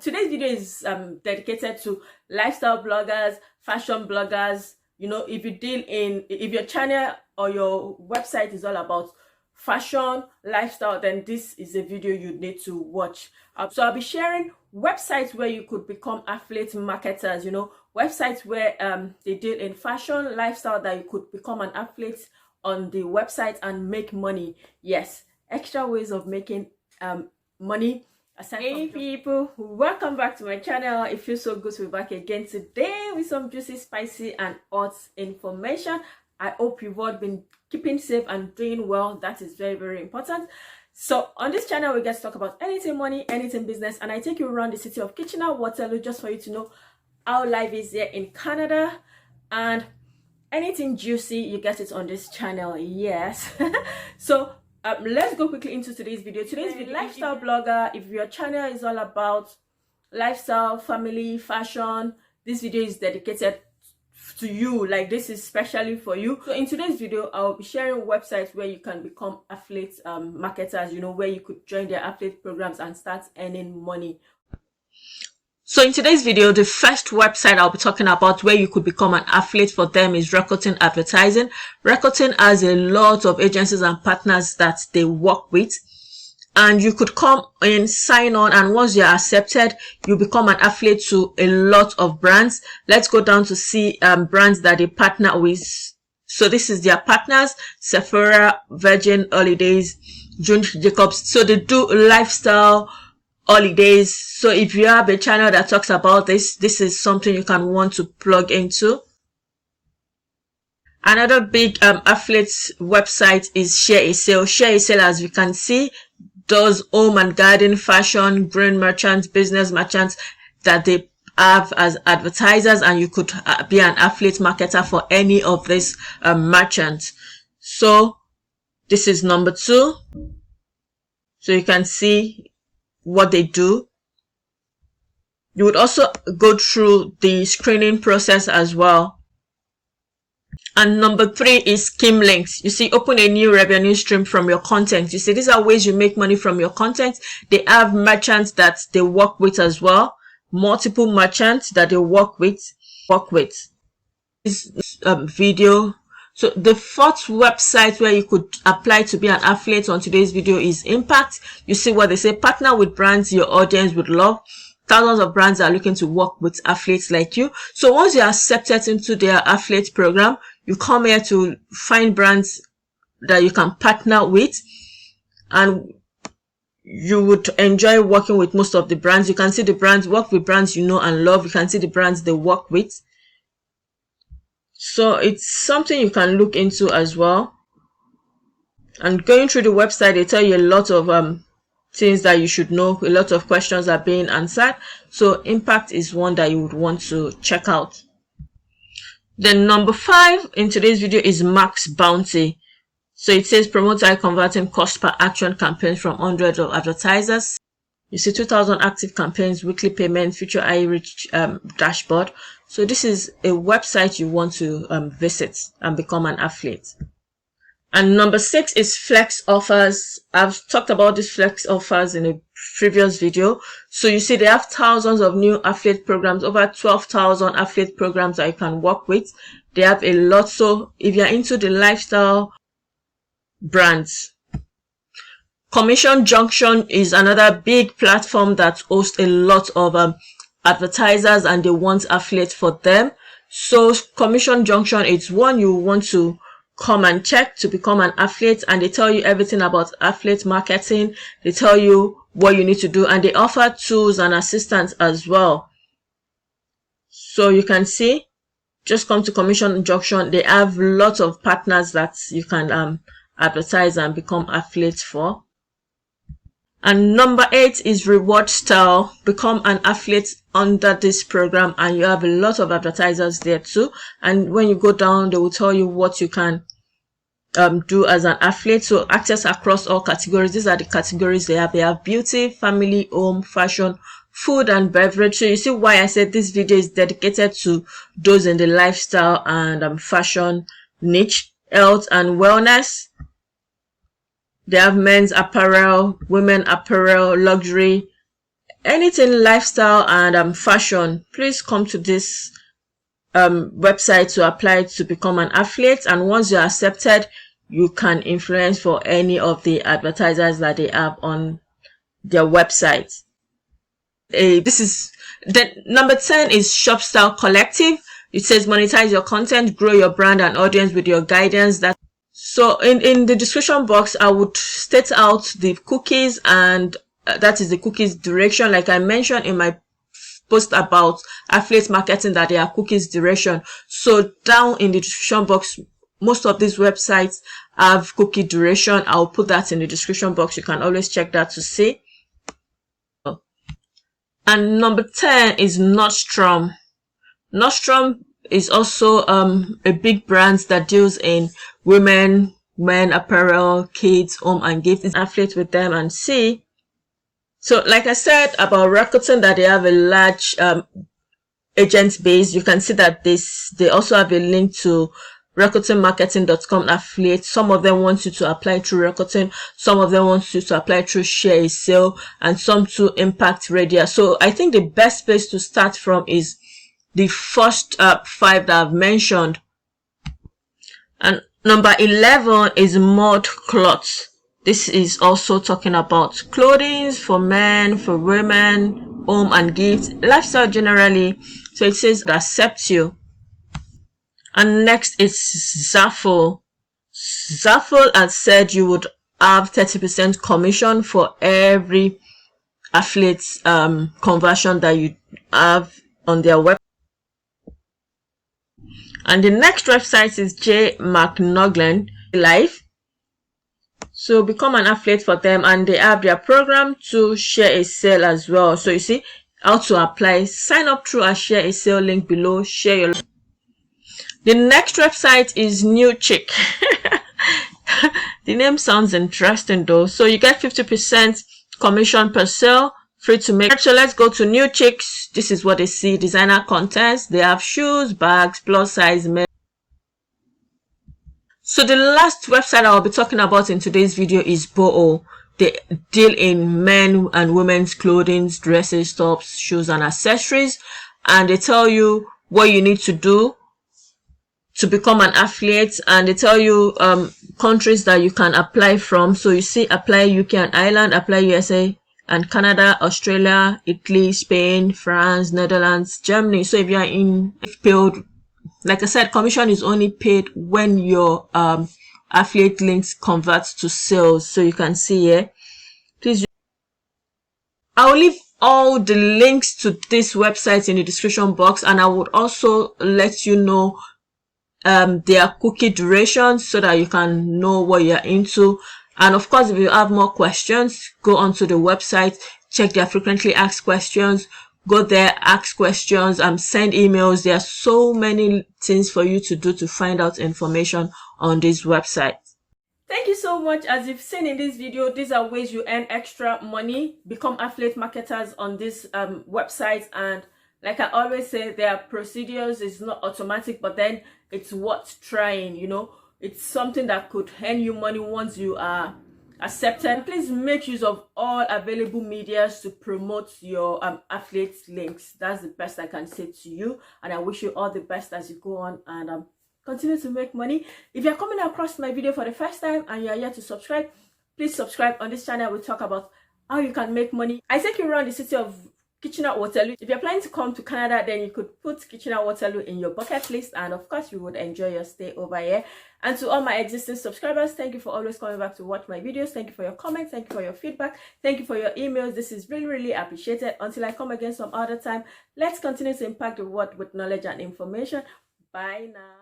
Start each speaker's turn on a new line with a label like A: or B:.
A: today's video is dedicated to lifestyle bloggers, fashion bloggers. You know, if your channel or your website is all about fashion, lifestyle, then this is a video you need to watch. So I'll be sharing websites where you could become affiliate marketers, you know, websites where they deal in fashion, lifestyle, that you could become an affiliate on the website and make money. Yes, extra ways of making money. Hey people, welcome back to my channel. It feels so good to be back again today with some juicy, spicy and hot information. I hope you've all been keeping safe and doing well. That is very, very important. So on this channel, we get to talk about anything money, anything business, and I take you around the city of Kitchener-Waterloo just for you to know how life is here in Canada. And anything juicy, you get it on this channel. Yes. So let's go quickly into today's video. Today's video, lifestyle blogger. If your channel is all about lifestyle, family, fashion, this video is dedicated to you. Like, this is specially for you. So in today's video, I'll be sharing websites where you can become affiliate marketers, you know, where you could join their affiliate programs and start earning money. So in today's video, the first website I'll be talking about where you could become an affiliate for them is Rakuten Advertising. Rakuten has a lot of agencies and partners that they work with, and you could come and sign on, and once you're accepted, you become an affiliate to a lot of brands. Let's go down to see brands that they partner with. So this is their partners: Sephora, Virgin Holidays, June Jacobs. So they do lifestyle, holidays. So if you have a channel that talks about this is something you can want to plug into. Another big affiliate website is ShareASale. ShareASale, as you can see, does home and garden, fashion, grain merchants, business merchants that they have as advertisers, and you could be an affiliate marketer for any of these merchants. So this is number 2. So you can see what they do. You would also go through the screening process as well. And number 3 is Scheme Links. You see, open a new revenue stream from your content. You see, these are ways you make money from your content. They have merchants that they work with as well, multiple merchants that they work with. This video. So the 4th website where you could apply to be an affiliate on today's video is Impact. You see what they say: partner with brands your audience would love. Thousands of brands are looking to work with affiliates like you. So once you're accepted into their affiliate program, you come here to find brands that you can partner with, and you would enjoy working with most of the brands. You can see the brands, work with brands you know and love. You can see the brands they work with. So it's something you can look into as well. And going through the website, they tell you a lot of things that you should know. A lot of questions are being answered. So Impact is one that you would want to check out. Then number 5 in today's video is Max Bounty. So it says promote high converting cost per action campaigns from hundreds of advertisers. You see 2,000 active campaigns, weekly payment, future high reach dashboard. So this is a website you want to visit and become an affiliate. And number 6 is Flex Offers. I've talked about these Flex Offers in a previous video. So you see they have thousands of new affiliate programs, over 12,000 affiliate programs that you can work with. They have a lot. So if you're into the lifestyle brands, Commission Junction is another big platform that hosts a lot of advertisers, and they want affiliate for them. So Commission Junction, it's one you want to come and check to become an affiliate, and they tell you everything about affiliate marketing. They tell you what you need to do, and they offer tools and assistance as well. So you can see, just come to Commission Junction. They have lots of partners that you can advertise and become affiliates for. And number 8 is Reward Style. Become an affiliate under this program, and you have a lot of advertisers there too. And when you go down, they will tell you what you can do as an affiliate. So access across all categories. These are the categories they have. They have beauty, family, home, fashion, food and beverage. So you see why I said this video is dedicated to those in the lifestyle and fashion niche. Health and wellness. They have men's apparel, women apparel, luxury, anything lifestyle and fashion, please come to this website to apply to become an affiliate. And once you're accepted, you can influence for any of the advertisers that they have on their website. This is the number 10 is Shop Style Collective. It says monetize your content, grow your brand and audience with your guidance. So in the description box, I would state out the cookies, and that is the cookies duration. Like I mentioned in my post about affiliate marketing, that they are cookies duration. So down in the description box, most of these websites have cookie duration. I'll put that in the description box. You can always check that to see. And number 10 is Nordstrom. Nordstrom is also a big brand that deals in women, men apparel, kids, home and gifts. It's affiliate with them and see. So like I said about Rakuten, that they have a large agent base. You can see that they also have a link to RakutenMarketing.com affiliate. Some of them want you to apply through Rakuten, some of them want you to apply through Share a Sale, and some to Impact Radio. So I think the best place to start from is the first 5 that I've mentioned. And number 11 is Mod Cloth. This is also talking about clothing for men, for women, home and gifts, lifestyle generally. So it says ExtraStepsCeo. And next is Zaful. Zaful has said you would have 30% commission for every affiliate conversion that you have on their website. And the next website is J. McNaughton Live. So become an affiliate for them, and they have their program to Share a Sale as well. So you see how to apply. Sign up through a Share a Sale link below. Share your. The next website is New Chick. The name sounds interesting though. So you get 50% commission per sale, free to make. So let's go to New Chicks. This is what they see. Designer contents. They have shoes, bags, plus size men. So the last website I'll be talking about in today's video is Boo. They deal in men and women's clothing, dresses, tops, shoes and accessories. And they tell you what you need to do to become an affiliate, and they tell you countries that you can apply from. So you see, apply UK and Ireland, apply USA and Canada, Australia, Italy, Spain, France, Netherlands, Germany. So if you are in paid, like I said, commission is only paid when your affiliate links convert to sales. So you can see here, please, I'll leave all the links to this website in the description box, and I would also let you know their cookie duration so that you can know what you're into. And of course, if you have more questions, go onto the website, check their frequently asked questions, go there, ask questions, send emails. There are so many things for you to do to find out information on this website. Thank you so much. As you've seen in this video, these are ways you earn extra money, become affiliate marketers on this website. And like I always say, their procedures is not automatic, but then it's worth trying. You know, it's something that could earn you money once you are accepted. Please make use of all available medias to promote your affiliate links. That's the best I can say to you, and I wish you all the best as you go on and continue to make money. If you're coming across my video for the first time and you're yet to subscribe, please subscribe. On this channel we talk about how you can make money. I take you around the city of Kitchener-Waterloo. If you're planning to come to Canada, then you could put Kitchener-Waterloo in your bucket list, and of course you would enjoy your stay over here. And to all my existing subscribers, thank you for always coming back to watch my videos. Thank you for your comments, thank you for your feedback, thank you for your emails. This is really appreciated. Until I come again some other time, let's continue to impact the world with knowledge and information. Bye now.